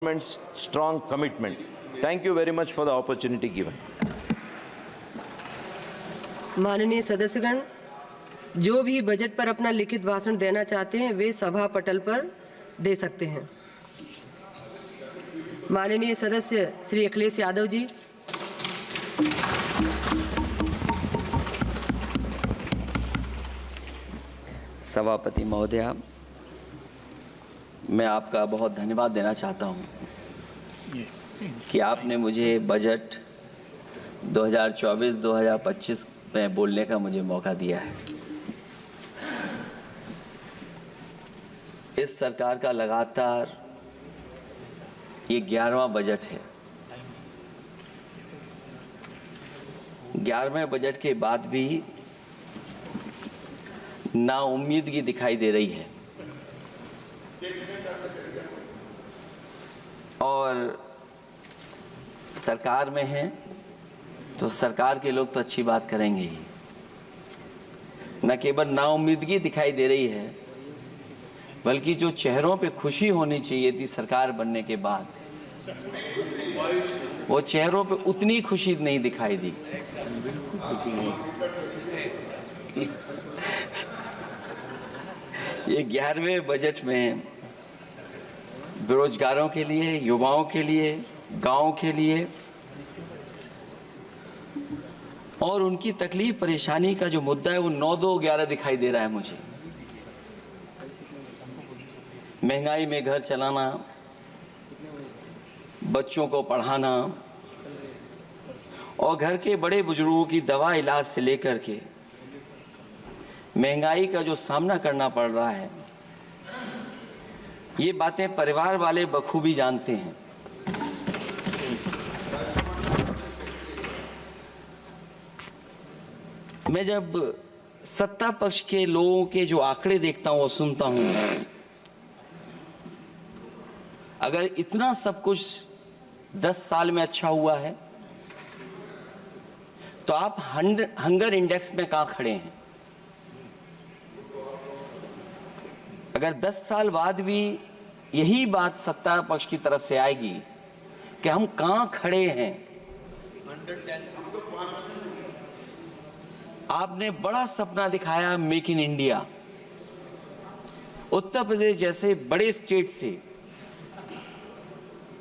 government's strong commitment. Thank you very much for the opportunity given. माननीय सदस्यगण, जो भी budget पर अपना लिखित भाषण देना चाहते हैं वे सभा पटल पर दे सकते हैं। माननीय सदस्य श्री अखिलेश यादव जी। सभापति महोदया, मैं आपका बहुत धन्यवाद देना चाहता हूं कि आपने मुझे बजट 2024-2025 में बोलने का मुझे मौका दिया है। इस सरकार का लगातार ये 11वां बजट है। 11वें बजट के बाद भी नाउम्मीदगी दिखाई दे रही है और सरकार में हैं तो सरकार के लोग तो अच्छी बात करेंगे ही। न केवल नाउम्मीदगी दिखाई दे रही है बल्कि जो चेहरों पे खुशी होनी चाहिए थी सरकार बनने के बाद, वो चेहरों पे उतनी खुशी नहीं दिखाई दी। ये 11वें बजट में बेरोजगारों के लिए, युवाओं के लिए, गांव के लिए और उनकी तकलीफ परेशानी का जो मुद्दा है वो 9-2-11 दिखाई दे रहा है मुझे। महंगाई में घर चलाना, बच्चों को पढ़ाना और घर के बड़े बुजुर्गों की दवा इलाज से लेकर के महंगाई का जो सामना करना पड़ रहा है, ये बातें परिवार वाले बखूबी जानते हैं। मैं जब सत्ता पक्ष के लोगों के जो आंकड़े देखता हूं और सुनता हूं, अगर इतना सब कुछ 10 साल में अच्छा हुआ है तो आप हंगर इंडेक्स में कहां खड़े हैं? अगर 10 साल बाद भी यही बात सत्ता पक्ष की तरफ से आएगी कि हम कहां खड़े हैं। आपने बड़ा सपना दिखाया make in India. Uttar Pradesh जैसे बड़े स्टेट से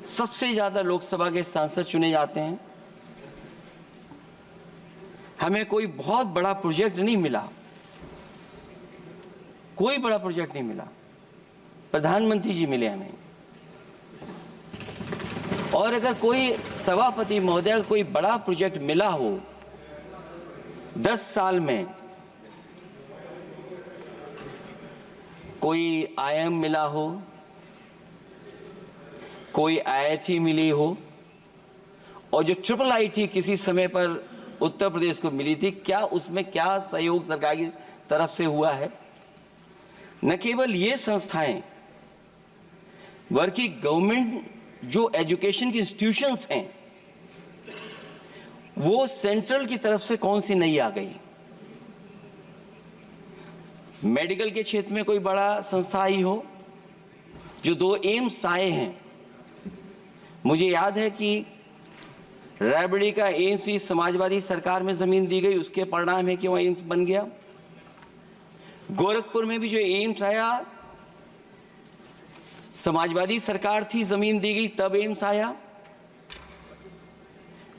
सबसे ज्यादा लोकसभा के सांसद चुने जाते हैं। हमें कोई बहुत बड़ा प्रोजेक्ट नहीं मिला, कोई बड़ा प्रोजेक्ट नहीं मिला, प्रधानमंत्री जी मिले हमें। और अगर कोई सभापति महोदय कोई बड़ा प्रोजेक्ट मिला हो 10 साल में, कोई आईएम मिला हो, कोई आईआईटी मिली हो और जो ट्रिपल आईटी किसी समय पर उत्तर प्रदेश को मिली थी, क्या उसमें क्या सहयोग सरकार की तरफ से हुआ है? न केवल ये संस्थाएं बल्कि गवर्नमेंट जो एजुकेशन की इंस्टीट्यूशंस हैं वो सेंट्रल की तरफ से कौन सी नई आ गई? मेडिकल के क्षेत्र में कोई बड़ा संस्था आई हो? जो 2 एम्स आए हैं, मुझे याद है कि रायबरेली का एम्स भी समाजवादी सरकार में जमीन दी गई, उसके परिणाम है कि वह एम्स बन गया। गोरखपुर में भी जो एम्स आया समाजवादी सरकार थी, जमीन दी गई तब एम्स आया।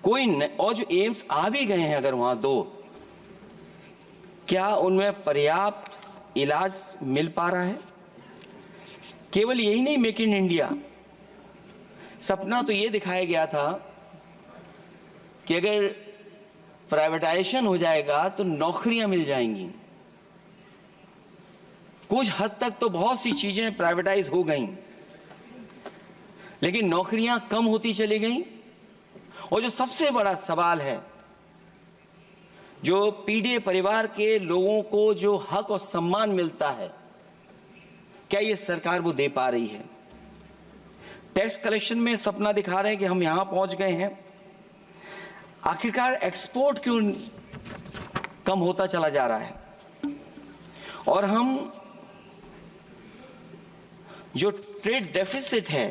और जो एम्स आ भी गए हैं अगर वहां 2, क्या उनमें पर्याप्त इलाज मिल पा रहा है? केवल यही नहीं, मेक इन इंडिया सपना तो ये दिखाया गया था कि अगर प्राइवेटाइजेशन हो जाएगा तो नौकरियां मिल जाएंगी। कुछ हद तक तो बहुत सी चीजें प्राइवेटाइज हो गईं, लेकिन नौकरियां कम होती चली गईं। और जो सबसे बड़ा सवाल है, जो पीड़ित परिवार के लोगों को जो हक और सम्मान मिलता है, क्या ये सरकार वो दे पा रही है? टैक्स कलेक्शन में सपना दिखा रहे हैं कि हम यहां पहुंच गए हैं, आखिरकार एक्सपोर्ट क्यों कम होता चला जा रहा है? और हम जो ट्रेड डेफिसिट है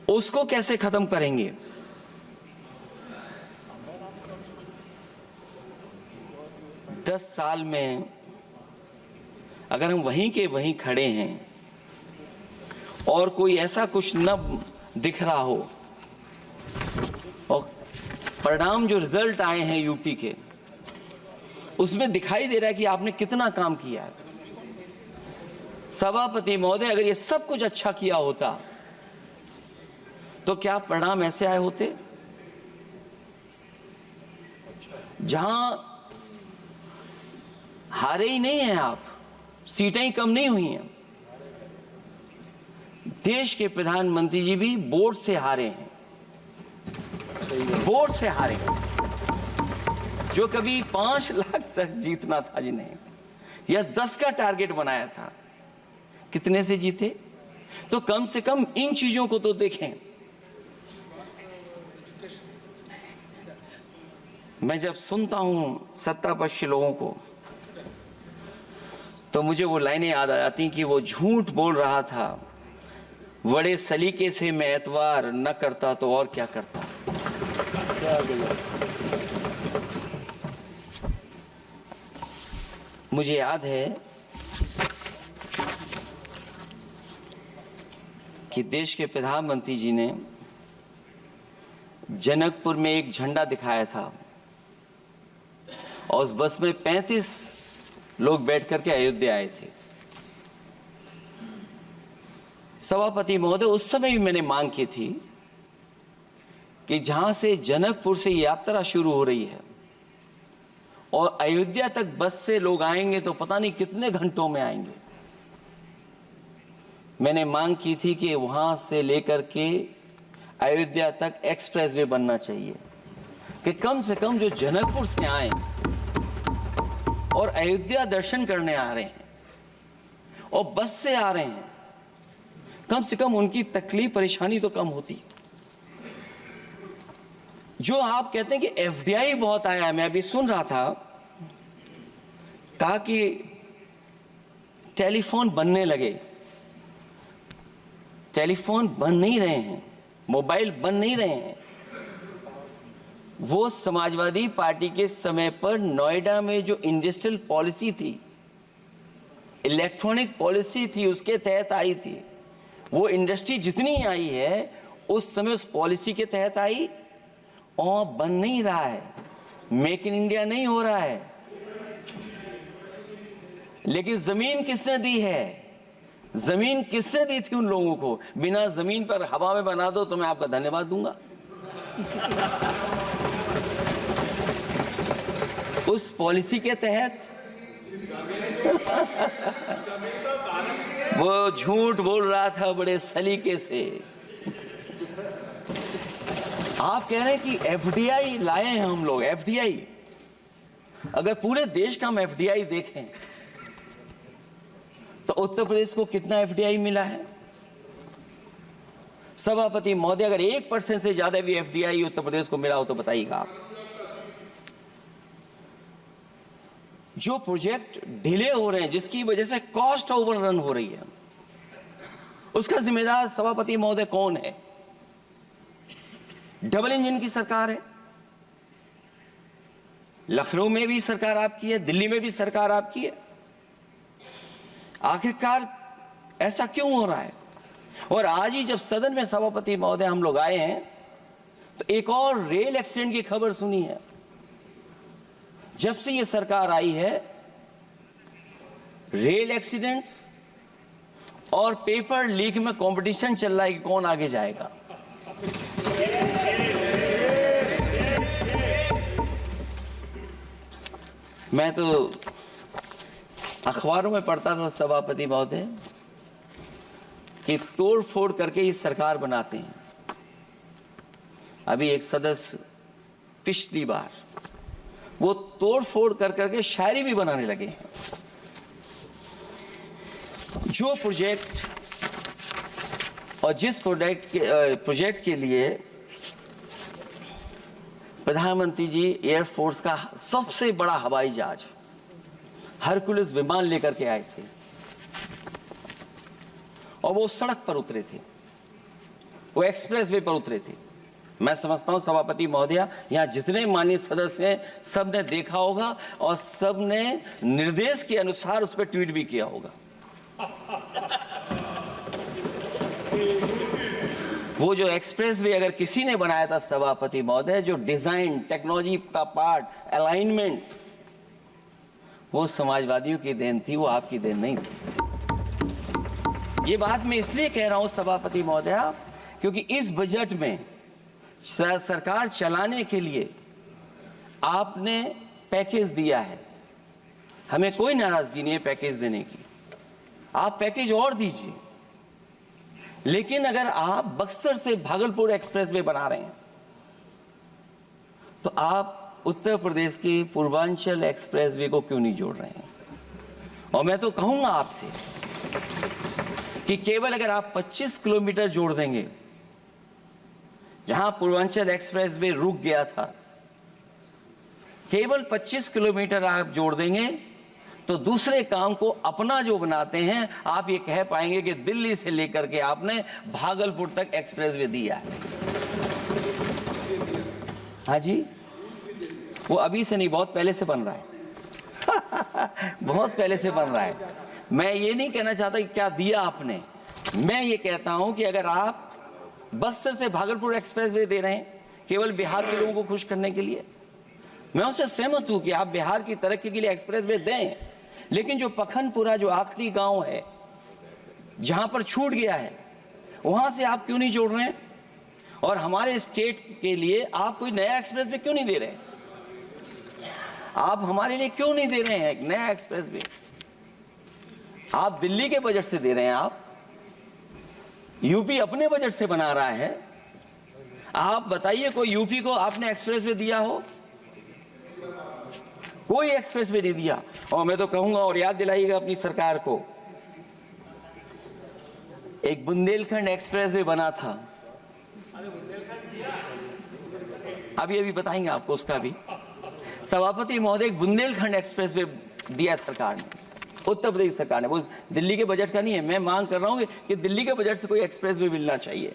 उसको कैसे खत्म करेंगे? दस साल में अगर हम वहीं के वहीं खड़े हैं और कोई ऐसा कुछ न दिख रहा हो और परिणाम जो रिजल्ट आए हैं यूपी के, उसमें दिखाई दे रहा है कि आपने कितना काम किया है। सभापति महोदय, अगर ये सब कुछ अच्छा किया होता तो क्या परिणाम ऐसे आए होते? जहां हारे ही नहीं हैं आप, सीटें ही कम नहीं हुई हैं। देश के प्रधानमंत्री जी भी वोट से हारे हैं, वोट से हारे हैं। जो कभी 5 लाख तक जीतना था जिन्हें, या 10 का टारगेट बनाया था, कितने से जीते? तो कम से कम इन चीजों को तो देखें। मैं जब सुनता हूं सत्तापक्ष लोगों को तो मुझे वो लाइनें याद आ जाती कि वो झूठ बोल रहा था, बड़े सलीके से मैं एतवार न करता तो और क्या करता। मुझे याद है कि देश के प्रधानमंत्री जी ने जनकपुर में एक झंडा दिखाया था और उस बस में 35 लोग बैठ करके अयोध्या आए थे। सभापति महोदय, उस समय भी मैंने मांग की थी कि जहां से जनकपुर से यात्रा शुरू हो रही है और अयोध्या तक बस से लोग आएंगे तो पता नहीं कितने घंटों में आएंगे। मैंने मांग की थी कि वहां से लेकर के अयोध्या तक एक्सप्रेस वे बनना चाहिए कि कम से कम जो जनकपुर से आए और अयोध्या दर्शन करने आ रहे हैं और बस से आ रहे हैं, कम से कम उनकी तकलीफ परेशानी तो कम होती। जो आप कहते हैं कि एफडीआई बहुत आया है, मैं अभी सुन रहा था, कहा कि टेलीफोन बनने लगे। टेलीफोन बन नहीं रहे हैं, मोबाइल बन नहीं रहे हैं। वो समाजवादी पार्टी के समय पर नोएडा में जो इंडस्ट्रियल पॉलिसी थी, इलेक्ट्रॉनिक पॉलिसी थी, उसके तहत आई थी। वो इंडस्ट्री जितनी आई है उस समय उस पॉलिसी के तहत आई और बन नहीं रहा है। मेक इन इंडिया नहीं हो रहा है। लेकिन जमीन किसने दी है? जमीन किसने दी थी उन लोगों को? बिना जमीन पर हवा में बना दो तो मैं आपका धन्यवाद दूंगा। उस पॉलिसी के तहत वो झूठ बोल रहा था बड़े सलीके से। आप कह रहे हैं कि एफडीआई लाए हैं हम लोग। एफडीआई, अगर पूरे देश का हम एफडीआई देखें तो उत्तर प्रदेश को कितना एफडीआई मिला है? सभापति महोदय, अगर 1% से ज्यादा भी एफडीआई उत्तर प्रदेश को मिला हो तो बताइएगा आप। जो प्रोजेक्ट डिले हो रहे हैं, जिसकी वजह से कॉस्ट ओवररन हो रही है, उसका जिम्मेदार सभापति महोदय कौन है? डबल इंजन की सरकार है। लखनऊ में भी सरकार आपकी है, दिल्ली में भी सरकार आपकी है। आखिरकार ऐसा क्यों हो रहा है? और आज ही जब सदन में सभापति महोदय हम लोग आए हैं तो एक और रेल एक्सीडेंट की खबर सुनी है। जब से ये सरकार आई है, रेल एक्सीडेंट्स और पेपर लीक में कंपटीशन चल रहा है कि कौन आगे जाएगा। मैं तो अखबारों में पढ़ता था सभापति महोदय कि तोड़ फोड़ करके ये सरकार बनाते हैं। अभी एक सदस्य पिछली बार वो तोड़ फोड़ कर करके शायरी भी बनाने लगे हैं। जो प्रोजेक्ट और जिस प्रोजेक्ट के लिए प्रधानमंत्री जी एयरफोर्स का सबसे बड़ा हवाई जहाज हरकुलिस विमान लेकर के आए थे और वो सड़क पर उतरे थे, वो एक्सप्रेस वे पर उतरे थे। मैं समझता हूं सभापति महोदया, यहाँ जितने माननीय सदस्य हैं सब ने देखा होगा और सब ने निर्देश के अनुसार उस पर ट्वीट भी किया होगा। वो जो एक्सप्रेस वे अगर किसी ने बनाया था सभापति महोदय, जो डिजाइन, टेक्नोलॉजी का पार्ट, अलाइनमेंट, वो समाजवादियों की देन थी, वो आपकी देन नहीं थी। ये बात मैं इसलिए कह रहा हूं सभापति महोदया, क्योंकि इस बजट में सरकार चलाने के लिए आपने पैकेज दिया है। हमें कोई नाराजगी नहीं है पैकेज देने की, आप पैकेज और दीजिए। लेकिन अगर आप बक्सर से भागलपुर एक्सप्रेसवे बना रहे हैं तो आप उत्तर प्रदेश के पूर्वांचल एक्सप्रेसवे को क्यों नहीं जोड़ रहे हैं? और मैं तो कहूंगा आपसे कि केवल अगर आप 25 किलोमीटर जोड़ देंगे, जहां पूर्वांचल एक्सप्रेसवे रुक गया था, केवल 25 किलोमीटर आप जोड़ देंगे तो दूसरे काम को अपना जो बनाते हैं, आप ये कह पाएंगे कि दिल्ली से लेकर के आपने भागलपुर तक एक्सप्रेसवे दिया है। हाँ जी, वो अभी से नहीं, बहुत पहले से बन रहा है। बहुत पहले से बन रहा है। मैं ये नहीं कहना चाहता कि क्या दिया आपने, मैं ये कहता हूं कि अगर आप बक्सर से भागलपुर एक्सप्रेसवे दे रहे हैं केवल बिहार के लोगों को खुश करने के लिए, मैं उससे सहमत हूं कि आप बिहार की तरक्की के लिए एक्सप्रेसवे दें, लेकिन जो पखनपुरा, जो आखिरी गांव है जहां पर छूट गया है, वहां से आप क्यों नहीं जोड़ रहे हैं? और हमारे स्टेट के लिए आप कोई नया एक्सप्रेसवे क्यों नहीं दे रहे हैं? आप हमारे लिए क्यों नहीं दे रहे हैं एक नया एक्सप्रेसवे? आप दिल्ली के बजट से दे रहे हैं, आप यूपी अपने बजट से बना रहा है। आप बताइए कोई यूपी को आपने एक्सप्रेसवे दिया हो? कोई एक्सप्रेसवे नहीं दिया। और मैं तो कहूंगा, और याद दिलाइएगा अपनी सरकार को, एक बुंदेलखंड एक्सप्रेसवे बना था, अभी बताएंगे आपको उसका भी। सभापति महोदय, एक बुंदेलखंड एक्सप्रेसवे दिया सरकार ने, उत्तर प्रदेश सरकार ने। वो दिल्ली के बजट का नहीं है। मैं मांग कर रहा हूं कि दिल्ली के बजट से कोई एक्सप्रेसवे मिलना चाहिए।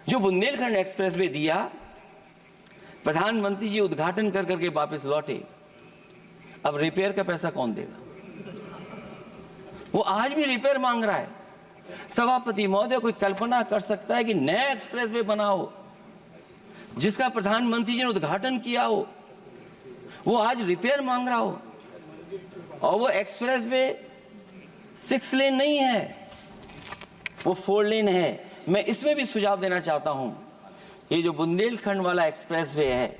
जो बुंदेलखंड एक्सप्रेसवे दिया, प्रधानमंत्री जी उद्घाटन कर करके वापस लौटे। अब रिपेयर का पैसा कौन देगा? वो आज भी रिपेयर मांग रहा है। सभापति महोदय, कोई कल्पना कर सकता है कि नया एक्सप्रेसवे बना हो जिसका प्रधानमंत्री जी ने उद्घाटन किया हो, वो आज रिपेयर मांग रहा हो? और वो एक्सप्रेसवे 6 लेन नहीं है, वो 4 लेन है। मैं इसमें भी सुझाव देना चाहता हूं, ये जो बुंदेलखंड वाला एक्सप्रेसवे है,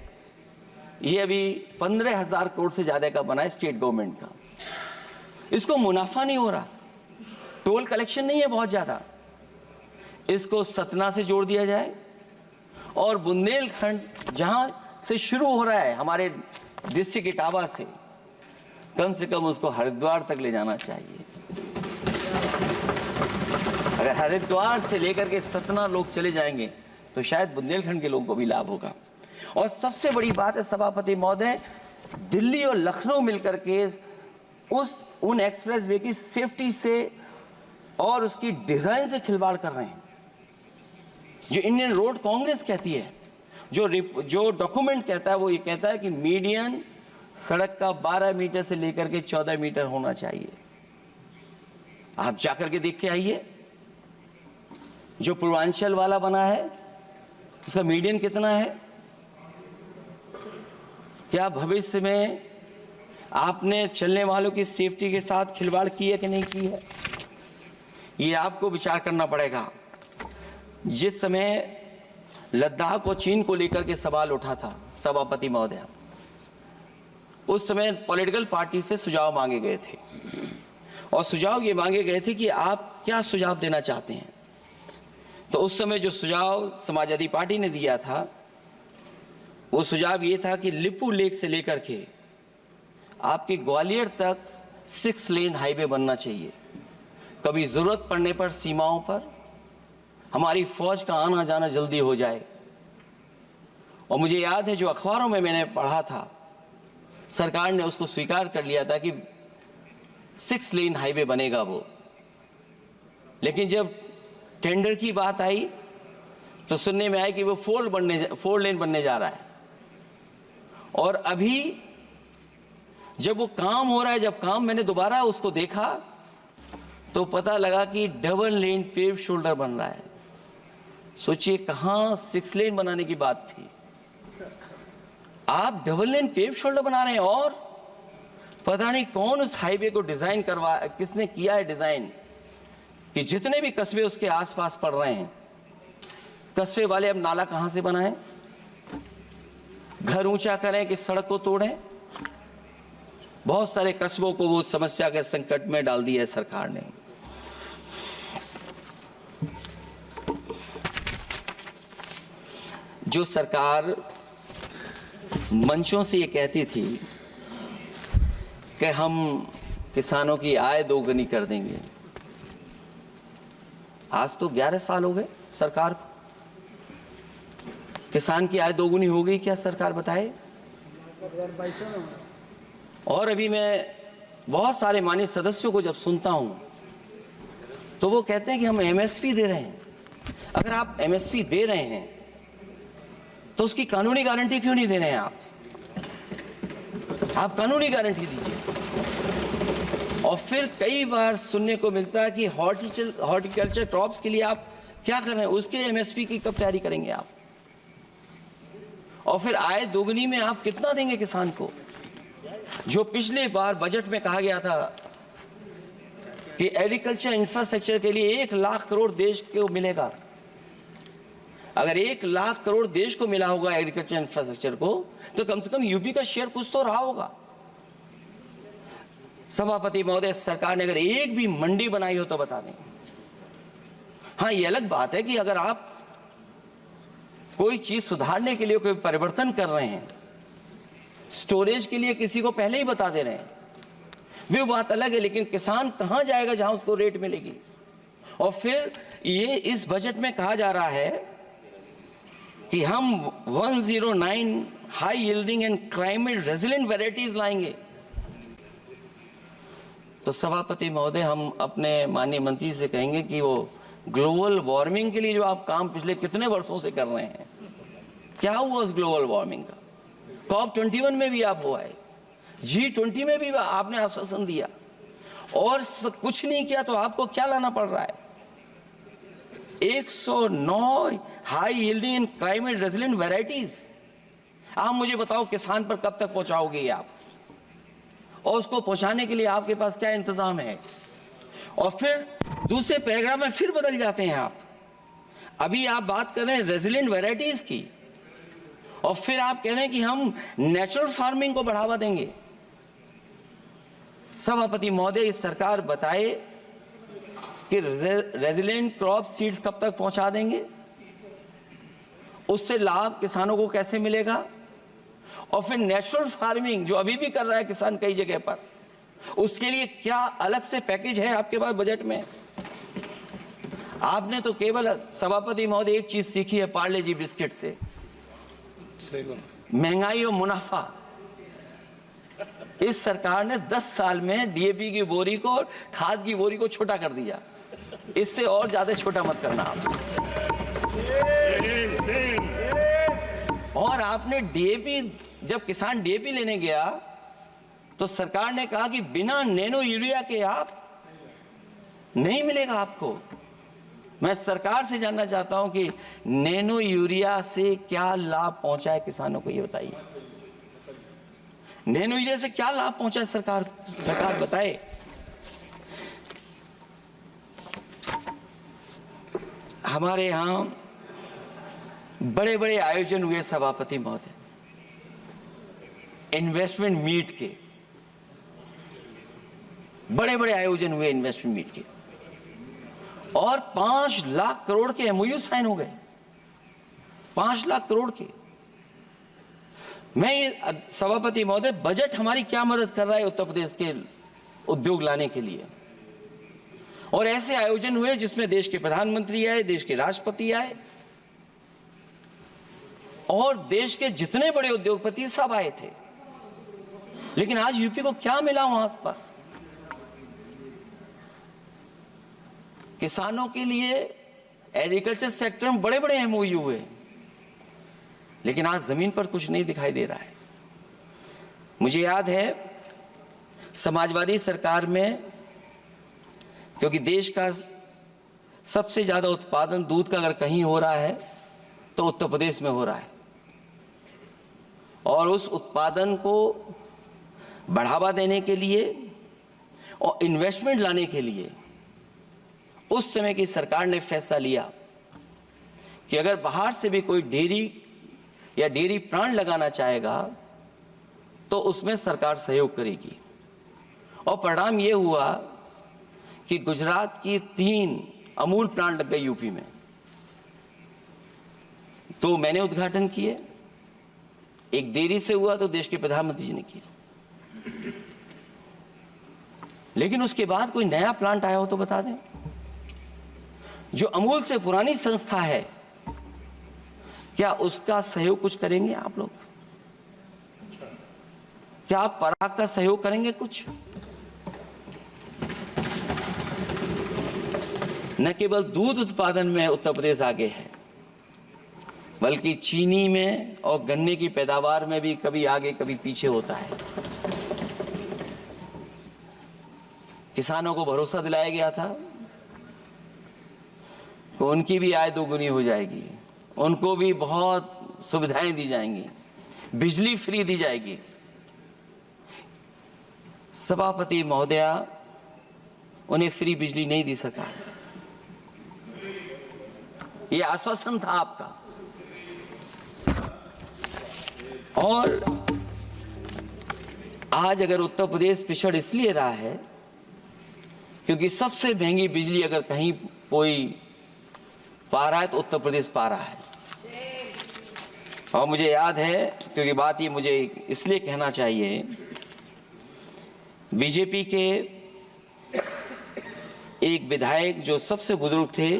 ये अभी 15,000 करोड़ से ज्यादा का बना है स्टेट गवर्नमेंट का। इसको मुनाफा नहीं हो रहा, टोल कलेक्शन नहीं है बहुत ज्यादा। इसको सतना से जोड़ दिया जाए और बुंदेलखंड जहां से शुरू हो रहा है हमारे डिस्ट्रिक्ट इटावा से कम उसको हरिद्वार तक ले जाना चाहिए। अगर हरिद्वार से लेकर के सतना लोग चले जाएंगे तो शायद बुंदेलखंड के लोगों को भी लाभ होगा। और सबसे बड़ी बात है सभापति महोदय, दिल्ली और लखनऊ मिलकर के उन एक्सप्रेसवे की सेफ्टी से और उसकी डिजाइन से खिलवाड़ कर रहे हैं। जो इंडियन रोड कांग्रेस कहती है, जो डॉक्यूमेंट कहता है, वो ये कहता है कि मीडियन सड़क का 12 मीटर से लेकर के 14 मीटर होना चाहिए। आप जाकर के देख के आइए, जो पूर्वांचल वाला बना है उसका मीडियन कितना है? क्या भविष्य में आपने चलने वालों की सेफ्टी के साथ खिलवाड़ की है कि नहीं की है? ये आपको विचार करना पड़ेगा। जिस समय लद्दाख और चीन को लेकर के सवाल उठा था सभापति महोदय, उस समय पॉलिटिकल पार्टी से सुझाव मांगे गए थे और सुझाव ये मांगे गए थे कि आप क्या सुझाव देना चाहते हैं। तो उस समय जो सुझाव समाजवादी पार्टी ने दिया था, वो सुझाव ये था कि लिपू लेक से लेकर के आपके ग्वालियर तक 6 लेन हाईवे बनना चाहिए। कभी जरूरत पड़ने पर सीमाओं पर हमारी फौज का आना जाना जल्दी हो जाए। और मुझे याद है, जो अखबारों में मैंने पढ़ा था, सरकार ने उसको स्वीकार कर लिया था कि 6 लेन हाईवे बनेगा वो। लेकिन जब टेंडर की बात आई तो सुनने में आया कि वो 4 लेन बनने जा रहा है। और अभी जब वो काम हो रहा है, जब काम मैंने दोबारा उसको देखा तो पता लगा कि डबल लेन पेव शोल्डर बन रहा है। सोचिए कहां 6 लेन बनाने की बात थी, आप डबल लेन पेव शोल्डर बना रहे हैं। और पता नहीं कौन उस हाईवे को डिजाइन किसने किया है डिजाइन, कि जितने भी कस्बे उसके आसपास पड़ रहे हैं, कस्बे वाले अब नाला कहां से बनाएं, घर ऊंचा करें कि सड़क को तोड़ें। बहुत सारे कस्बों को वो समस्या के संकट में डाल दिया है सरकार ने। जो सरकार मंचों से ये कहती थी कि हम किसानों की आय दोगुनी कर देंगे, आज तो 11 साल हो गए सरकार को। किसान की आय दोगुनी हो गई क्या, सरकार बताए? और अभी मैं बहुत सारे माननीय सदस्यों को जब सुनता हूं तो वो कहते हैं कि हम एमएसपी दे रहे हैं। अगर आप एमएसपी दे रहे हैं तो उसकी कानूनी गारंटी क्यों नहीं दे रहे हैं आप कानूनी गारंटी दीजिए। और फिर कई बार सुनने को मिलता है कि हॉर्टिकल्चर क्रॉप्स के लिए आप क्या कर रहे हैं, उसके एमएसपी की कब तैयारी करेंगे आप? और फिर आय दोगुनी में आप कितना देंगे किसान को? जो पिछले बार बजट में कहा गया था कि एग्रीकल्चर इंफ्रास्ट्रक्चर के लिए 1 लाख करोड़ देश को मिलेगा। अगर 1 लाख करोड़ देश को मिला होगा एग्रीकल्चर इंफ्रास्ट्रक्चर को, तो कम से कम यूपी का शेयर कुछ तो रहा होगा। सभापति महोदय, सरकार ने अगर एक भी मंडी बनाई हो तो बता दें। हाँ, ये अलग बात है कि अगर आप कोई चीज सुधारने के लिए कोई परिवर्तन कर रहे हैं, स्टोरेज के लिए किसी को पहले ही बता दे रहे हैं, वो बात अलग है। लेकिन किसान कहां जाएगा जहां उसको रेट मिलेगी? और फिर ये इस बजट में कहा जा रहा है कि हम 109 high yielding and climate resilient varieties लाएंगे। तो सभापति महोदय, हम अपने माननीय मंत्री से कहेंगे कि वो ग्लोबल वार्मिंग के लिए जो आप काम पिछले कितने वर्षों से कर रहे हैं, क्या हुआ उस ग्लोबल वार्मिंग का? COP21 में भी आप हुआ है, G20 में भी आपने आश्वासन दिया, और कुछ नहीं किया। तो आपको क्या लाना पड़ रहा है? 109 high yielding and climate resilient varieties. आप मुझे बताओ किसान पर कब तक पहुंचाओगे आप, और उसको पहुंचाने के लिए आपके पास क्या इंतजाम है? और फिर दूसरे पैराग्राफ में फिर बदल जाते हैं आप। अभी आप बात कर रहे हैं रेजिलिएंट वैरायटीज की, और फिर आप कह रहे हैं कि हम नेचुरल फार्मिंग को बढ़ावा देंगे। सभापति महोदय, इस सरकार बताए कि रेजिलिएंट क्रॉप सीड्स कब तक पहुंचा देंगे, उससे लाभ किसानों को कैसे मिलेगा? और फिर नेचुरल फार्मिंग जो अभी भी कर रहा है किसान कई जगह पर, उसके लिए क्या अलग से पैकेज है आपके पास बजट में? आपने तो केवल सभापति महोदय एक चीज सीखी है पार्ले जी बिस्किट से, महंगाई और मुनाफा। इस सरकार ने 10 साल में डीएपी की बोरी को, खाद की बोरी को छोटा कर दिया। इससे और ज्यादा छोटा मत करना आप। और आपने डीएपी, जब किसान डीएपी लेने गया तो सरकार ने कहा कि बिना नैनो यूरिया के आप नहीं मिलेगा आपको। मैं सरकार से जानना चाहता हूं कि नैनो यूरिया से क्या लाभ पहुंचा है किसानों को, ये बताइए। नैनो यूरिया से क्या लाभ पहुंचा है सरकार बताए। हमारे यहां बड़े बड़े आयोजन हुए सभापति महोदय, इन्वेस्टमेंट मीट के बड़े बड़े आयोजन हुए इन्वेस्टमेंट मीट के, और 5 लाख करोड़ के एमओयू साइन हो गए, 5 लाख करोड़ के। मैं ये सभापति महोदय, बजट हमारी क्या मदद कर रहा है उत्तर प्रदेश के उद्योग लाने के लिए? और ऐसे आयोजन हुए जिसमें देश के प्रधानमंत्री आए, देश के राष्ट्रपति आए, और देश के जितने बड़े उद्योगपति सब आए थे। लेकिन आज यूपी को क्या मिला वहां पर? किसानों के लिए एग्रीकल्चर सेक्टर में बड़े बड़े एमओयू हुए, लेकिन आज जमीन पर कुछ नहीं दिखाई दे रहा है। मुझे याद है समाजवादी सरकार में, क्योंकि देश का सबसे ज्यादा उत्पादन दूध का अगर कहीं हो रहा है तो उत्तर प्रदेश में हो रहा है, और उस उत्पादन को बढ़ावा देने के लिए और इन्वेस्टमेंट लाने के लिए उस समय की सरकार ने फैसला लिया कि अगर बाहर से भी कोई डेयरी या डेयरी प्लांट लगाना चाहेगा तो उसमें सरकार सहयोग करेगी। और परिणाम ये हुआ कि गुजरात की 3 अमूल प्लांट लग गए यूपी में। तो मैंने उद्घाटन किए, एक देरी से हुआ तो देश के प्रधानमंत्री जी ने किया, लेकिन उसके बाद कोई नया प्लांट आया हो तो बता दें। जो अमूल से पुरानी संस्था है, क्या उसका सहयोग कुछ करेंगे आप लोग? क्या आप पराग का सहयोग करेंगे कुछ? न केवल दूध उत्पादन में उत्तर प्रदेश आगे है, बल्कि चीनी में और गन्ने की पैदावार में भी कभी आगे कभी पीछे होता है। किसानों को भरोसा दिलाया गया था कि उनकी भी आय दोगुनी हो जाएगी, उनको भी बहुत सुविधाएं दी जाएंगी, बिजली फ्री दी जाएगी। सभापति महोदया, उन्हें फ्री बिजली नहीं दी सरकार। ये आश्वासन था आपका, और आज अगर उत्तर प्रदेश पिछड़ इसलिए रहा है क्योंकि सबसे महंगी बिजली अगर कहीं कोई पा रहा है तो उत्तर प्रदेश पा रहा है। और मुझे याद है, क्योंकि बात ये मुझे इसलिए कहना चाहिए, बीजेपी के एक विधायक जो सबसे बुजुर्ग थे,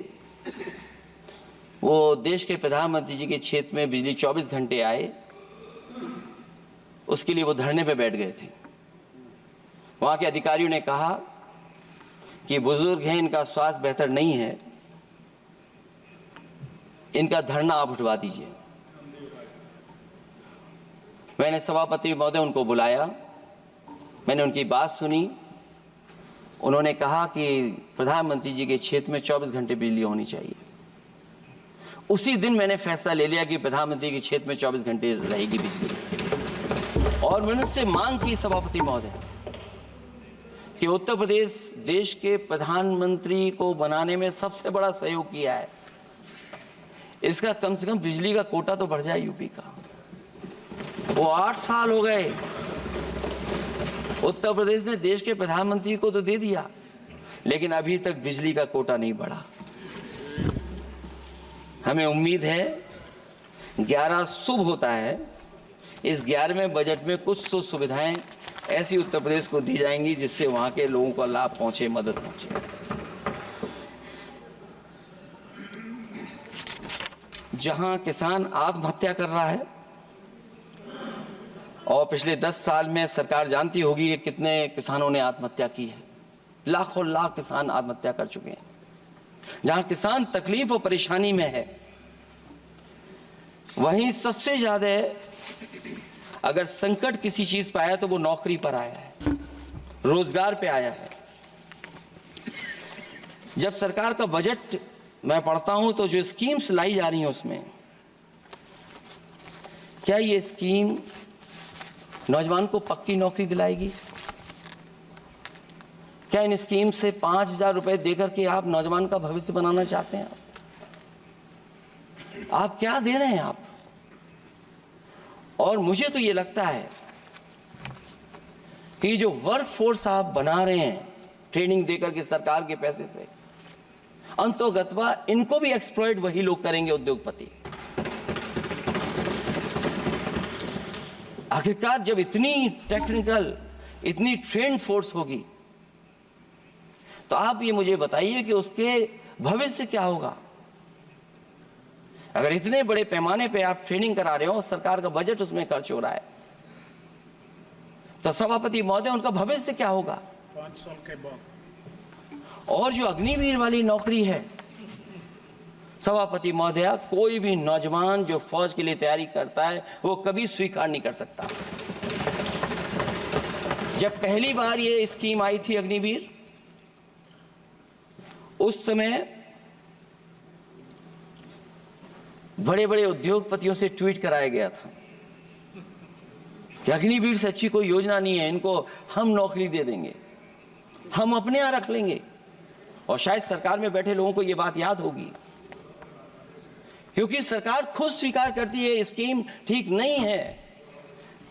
वो देश के प्रधानमंत्री जी के क्षेत्र में बिजली 24 घंटे आए, उसके लिए वो धरने पे बैठ गए थे। वहां के अधिकारियों ने कहा कि बुजुर्ग हैं, इनका स्वास्थ्य बेहतर नहीं है, इनका धरना आप उठवा दीजिए। मैंने सभापति महोदय उनको बुलाया, मैंने उनकी बात सुनी। उन्होंने कहा कि प्रधानमंत्री जी के क्षेत्र में 24 घंटे बिजली होनी चाहिए। उसी दिन मैंने फैसला ले लिया कि प्रधानमंत्री के क्षेत्र में 24 घंटे रहेगी बिजली। और मैंने उससे मांग की सभापति महोदय कि उत्तर प्रदेश देश के प्रधानमंत्री को बनाने में सबसे बड़ा सहयोग किया है, इसका कम से कम बिजली का कोटा तो बढ़ जाए यूपी का। वो 8 साल हो गए, उत्तर प्रदेश ने देश के प्रधानमंत्री को तो दे दिया, लेकिन अभी तक बिजली का कोटा नहीं बढ़ा। हमें उम्मीद है 11 शुभ होता है, इस 11वें बजट में कुछ तो सुविधाएं ऐसी उत्तर प्रदेश को दी जाएंगी जिससे वहां के लोगों को लाभ पहुंचे, मदद पहुंचे। जहां किसान आत्महत्या कर रहा है, और पिछले 10 साल में सरकार जानती होगी कि कितने किसानों ने आत्महत्या की है, लाखों लाख किसान आत्महत्या कर चुके हैं। जहां किसान तकलीफ और परेशानी में है, वहीं सबसे ज्यादा अगर संकट किसी चीज पर आया तो वो नौकरी पर आया है, रोजगार पे आया है। जब सरकार का बजट मैं पढ़ता हूं तो जो स्कीम्स लाई जा रही हैं उसमें, क्या ये स्कीम नौजवान को पक्की नौकरी दिलाएगी? क्या इन स्कीम से 5,000 रुपए देकर के आप नौजवान का भविष्य बनाना चाहते हैं? आप क्या दे रहे हैं आप? और मुझे तो ये लगता है कि जो वर्क फोर्स आप बना रहे हैं ट्रेनिंग देकर के सरकार के पैसे से, अंतोगत्वा इनको भी एक्सप्लॉइट वही लोग करेंगे, उद्योगपति। आखिरकार जब इतनी टेक्निकल, इतनी ट्रेन फोर्स होगी, तो आप ये मुझे बताइए कि उसके भविष्य क्या होगा। अगर इतने बड़े पैमाने पे आप ट्रेनिंग करा रहे हो, सरकार का बजट उसमें खर्च हो रहा है, तो सभापति महोदय उनका भविष्य क्या होगा? 5 साल के बाद। और जो अग्निवीर वाली नौकरी है, सभापति महोदया, कोई भी नौजवान जो फौज के लिए तैयारी करता है वो कभी स्वीकार नहीं कर सकता। जब पहली बार ये स्कीम आई थी अग्निवीर, उस समय बड़े बड़े उद्योगपतियों से ट्वीट कराया गया था कि अग्निवीर से अच्छी कोई योजना नहीं है, इनको हम नौकरी दे देंगे, हम अपने यहां रख लेंगे। और शायद सरकार में बैठे लोगों को यह बात याद होगी, क्योंकि सरकार खुद स्वीकार करती है स्कीम ठीक नहीं है,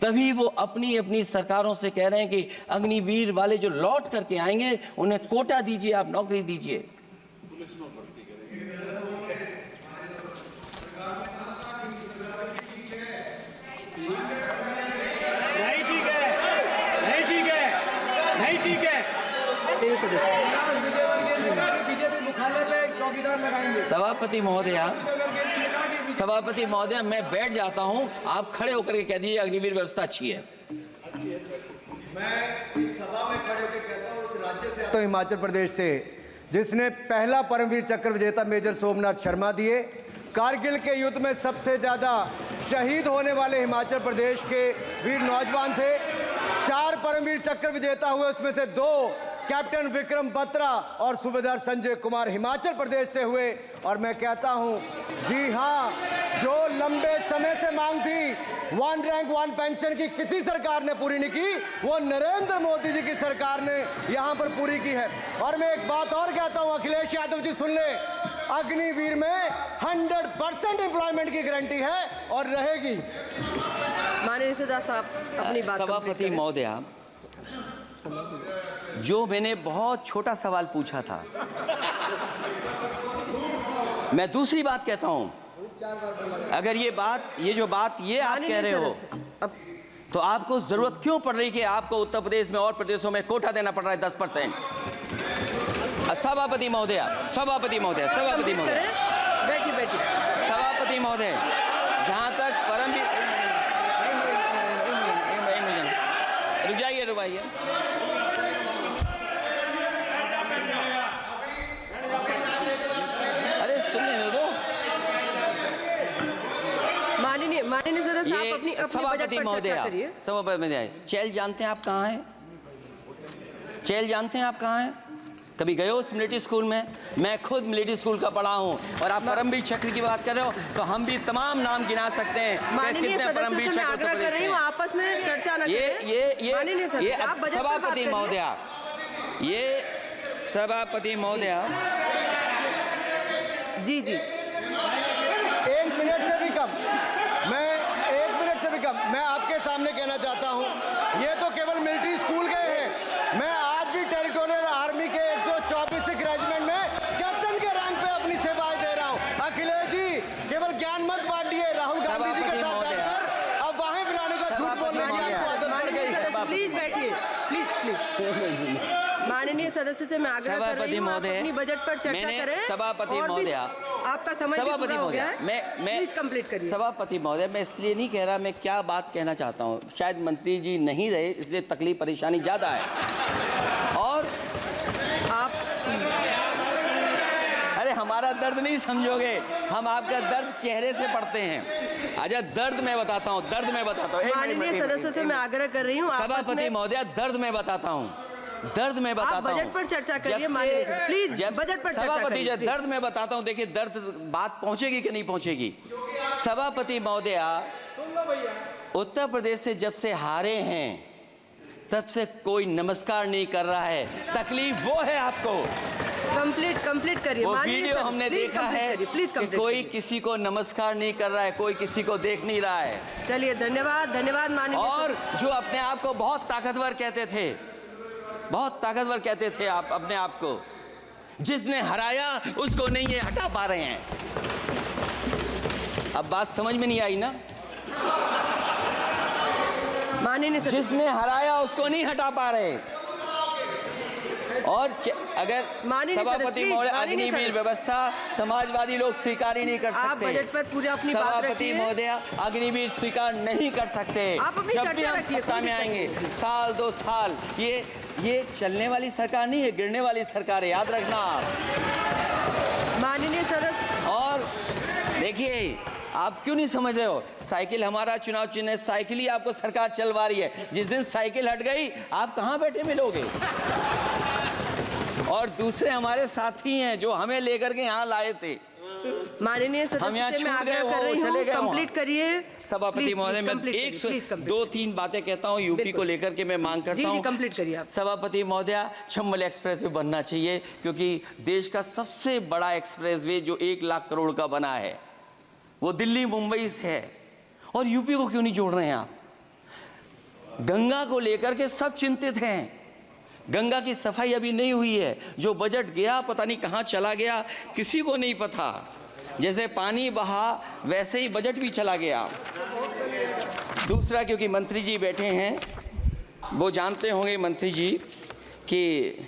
तभी वो अपनी अपनी सरकारों से कह रहे हैं कि अग्निवीर वाले जो लौट करके आएंगे उन्हें कोटा दीजिए, आप नौकरी दीजिए। सभापति महोदया, मैं बैठ जाता हूं, आप खड़े होकर के कह दीजिए अग्निवीर व्यवस्था अच्छी है। मैं इस सभा में खड़े होकर कहता हूं, उस राज्य से तो हिमाचल प्रदेश से, जिसने पहला परमवीर चक्र विजेता मेजर सोमनाथ शर्मा दिए। कारगिल के युद्ध में सबसे ज्यादा शहीद होने वाले हिमाचल प्रदेश के वीर नौजवान थे। 4 परमवीर चक्र विजेता हुए, उसमें से 2 कैप्टन विक्रम बत्रा और सूबेदार संजय कुमार हिमाचल प्रदेश से हुए। और मैं कहता हूं, जी हां, जो लंबे समय से मांग थी 1 रैंक 1 पेंशन की किसी सरकार ने पूरी नहीं की, वो नरेंद्र मोदी जी की सरकार ने यहां पर पूरी की है। और मैं एक बात और कहता हूं, अखिलेश यादव जी सुन ले, अग्निवीर में 100% एम्प्लॉयमेंट की गारंटी है और रहेगी। माननीय सदस्य साहब अपनी बात। सभापति महोदया, जो मैंने बहुत छोटा सवाल पूछा था, मैं दूसरी बात कहता हूं। अगर ये जो बात आप कह रहे हो, तो आपको जरूरत क्यों पड़ रही कि आपको उत्तर प्रदेश में और प्रदेशों में कोटा देना पड़ रहा है 10%? सभापति महोदया, सभापति महोदय, जहां तक परमवीर, रुजाइए, अरे सुनिए दो। माननीय सदस्य आप अपनी सभापति महोदया, चैल जानते हैं आप कहाँ हैं? चैल जानते हैं आप कहाँ हैं? कभी गए हो मिलिट्री स्कूल में? मैं खुद मिलिट्री स्कूल का पढ़ा हूँ। और आप परमवीर चक्र की बात कर रहे हो, तो हम भी तमाम नाम गिना सकते हैं। माननीय सदस्य से मैं आग्रह कर रही हूँ, आपस में चर्चा न करें। सभापति महोदया, ये सभापति महोदया, जी 1 मिनट से भी कम, मैं आपके सामने कहना चाहता हूं, ये तो केवल मिलिट्री स्कूल गए हैं। मैं आज भी टेरिटोरियल आर्मी के 124 रेजिमेंट में कैप्टन के रैंक पे अपनी सेवाएं दे रहा हूं। अखिलेश जी केवल ज्ञान मत बांटिए, राहुल गांधी जी के साथ बैठकर अब वहां बुलाने का झूठ बोलने की आपको आदत पड़ गई। प्लीज बैठिए, प्लीज। माननीय सदस्य से मैं आग्रह कर रही हूं, आप अपनी बजट पर चर्चा करें। सभापति महोदया, आपका समय पूरा हो गया है, मैं प्लीज कंप्लीट करिए। सभापति महोदय, मैं इसलिए नहीं कह रहा, मैं क्या बात कहना चाहता हूँ, शायद मंत्री जी नहीं रहे इसलिए तकलीफ परेशानी ज्यादा है। और आप, अरे हमारा दर्द नहीं समझोगे, हम आपका दर्द चेहरे से पढ़ते हैं। अच्छा, दर्द मैं बताता हूँ। माननीय सदस्यों से मैं आग्रह कर रही हूँ, सभापति महोदया, दर्द मैं बताता हूँ। आप बजट पर चर्चा करिए, प्लीज बजट पर चर्चा करिए। दर्द मैं बताता हूँ, देखिए दर्द बात पहुंचेगी कि नहीं पहुंचेगी। सभापति महोदया, उत्तर प्रदेश से जब से हारे हैं तब से कोई नमस्कार नहीं कर रहा है। तकलीफ वो है आपको। कंप्लीट करिए। वो वीडियो हमने देखा है कि कोई किसी को नमस्कार नहीं कर रहा है, कोई किसी को देख नहीं रहा है। चलिए, धन्यवाद माननीय। और जो अपने आप को बहुत ताकतवर कहते थे आप अपने आप को, जिसने हराया उसको नहीं ये हटा पा रहे हैं। अब बात समझ में नहीं आई ना? माननीय जिसने हराया उसको नहीं हटा पा रहे। और अगर सभापति महोदय, अग्निवीर व्यवस्था समाजवादी लोग स्वीकार ही नहीं कर सकते। आप बजट पर पूरी अपनी बात रखिए। सभापति महोदया, अग्निवीर स्वीकार नहीं कर सकते। आप अपनी जब भी हम सत्ता में आएंगे, साल 2 साल, ये चलने वाली सरकार नहीं है, गिरने वाली सरकार है, याद रखना आप। माननीय सदस्य, और देखिए, आप क्यों नहीं समझ रहे हो? साइकिल हमारा चुनाव चिन्ह है, साइकिल ही आपको सरकार चलवा रही है। जिस दिन साइकिल हट गई, आप कहाँ बैठे मिलोगे? और दूसरे हमारे साथी हैं जो हमें लेकर के यहाँ लाए थे। माननीय हम यहाँ सदस्य, मैं छूट गए, आग्रह कर वो रही चले हूँ, गए वहाँ। कंप्लीट करिए। सभापति महोदय, मैं दो तीन बातें कहता हूँ यूपी को लेकर के मैं मांग करता हूँ। जी, कंप्लीट करिए आप। सभापति महोदय, चंबल एक्सप्रेसवे बनना चाहिए, क्योंकि देश का सबसे बड़ा एक्सप्रेसवे जो 1 लाख करोड़ का बना है वो दिल्ली मुंबई से है, और यूपी को क्यों नहीं जोड़ रहे हैं आप? गंगा को लेकर के सब चिंतित हैं। गंगा की सफाई अभी नहीं हुई है। जो बजट गया पता नहीं कहाँ चला गया, किसी को नहीं पता। जैसे पानी बहा वैसे ही बजट भी चला गया। दूसरा, क्योंकि मंत्री जी बैठे हैं, वो जानते होंगे मंत्री जी कि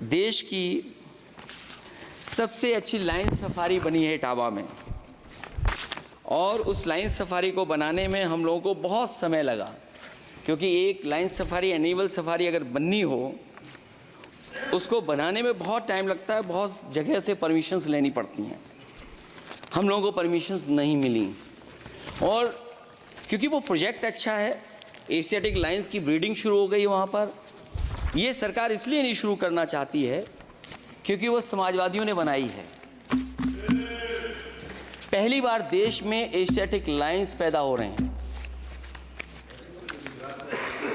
देश की सबसे अच्छी लाइन सफारी बनी है इटावा में, और उस लाइन सफारी को बनाने में हम लोगों को बहुत समय लगा, क्योंकि एक लाइन सफारी, एनिमल सफारी अगर बननी हो, उसको बनाने में बहुत टाइम लगता है, बहुत जगह से परमिशंस लेनी पड़ती हैं। हम लोगों को परमिशंस नहीं मिली, और क्योंकि वो प्रोजेक्ट अच्छा है, एशियाटिक लाइन्स की ब्रीडिंग शुरू हो गई वहाँ पर। ये सरकार इसलिए नहीं शुरू करना चाहती है क्योंकि वो समाजवादियों ने बनाई है। पहली बार देश में एशियाटिक लाइन्स पैदा हो रहे हैं।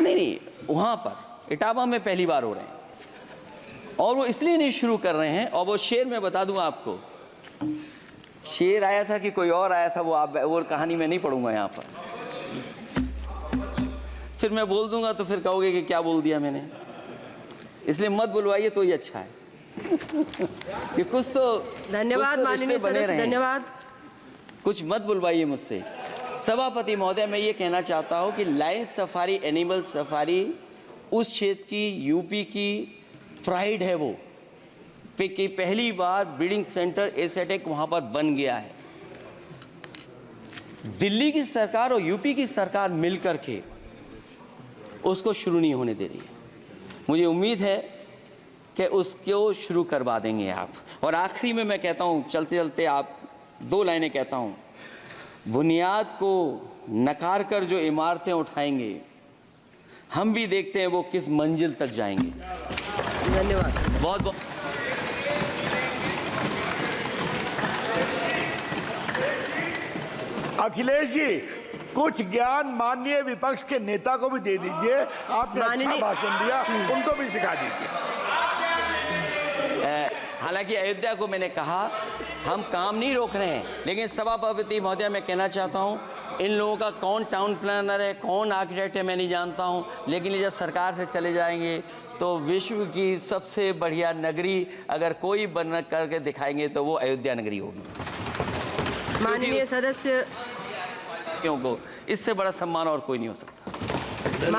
नहीं, वहाँ पर इटावा में पहली बार हो रहे हैं, और वो इसलिए नहीं शुरू कर रहे हैं। और वो शेर मैं बता दूं आपको, शेर आया था कि कोई और आया था, वो कहानी मैं नहीं पढ़ूंगा यहाँ पर। फिर मैं बोल दूंगा तो फिर कहोगे कि क्या बोल दिया मैंने, इसलिए मत बुलवाइए तो ही अच्छा है। कि कुछ तो धन्यवाद माननीय सदस्य, धन्यवाद। कुछ मत बुलवाइए मुझसे। सभापति महोदय, मैं ये कहना चाहता हूँ कि लाइन सफारी, एनिमल सफारी उस क्षेत्र की, यूपी की प्राइड है वो, कि पहली बार ब्रीडिंग सेंटर एशियाटिक वहाँ पर बन गया है। दिल्ली की सरकार और यूपी की सरकार मिलकर के उसको शुरू नहीं होने दे रही है। मुझे उम्मीद है कि उसको शुरू करवा देंगे आप। और आखिरी में मैं कहता हूँ, चलते चलते आप 2 लाइनें कहता हूँ। बुनियाद को नकार कर जो इमारतें उठाएंगे, हम भी देखते हैं वो किस मंजिल तक जाएंगे। धन्यवाद। बहुत बहुत अखिलेश जी, कुछ ज्ञान माननीय विपक्ष के नेता को भी दे दीजिए। आपने अच्छा भाषण दिया, उनको भी सिखा दीजिए। हालांकि अयोध्या को मैंने कहा हम काम नहीं रोक रहे हैं, लेकिन सभापति महोदय मैं कहना चाहता हूं, इन लोगों का कौन टाउन प्लानर है, कौन आर्किटेक्ट है, मैं नहीं जानता हूं, लेकिन ये जब सरकार से चले जाएंगे तो विश्व की सबसे बढ़िया नगरी अगर कोई बन करके दिखाएंगे तो वो अयोध्या नगरी होगी। माननीय सदस्य, क्योंकि इससे बड़ा सम्मान और कोई नहीं हो सकता।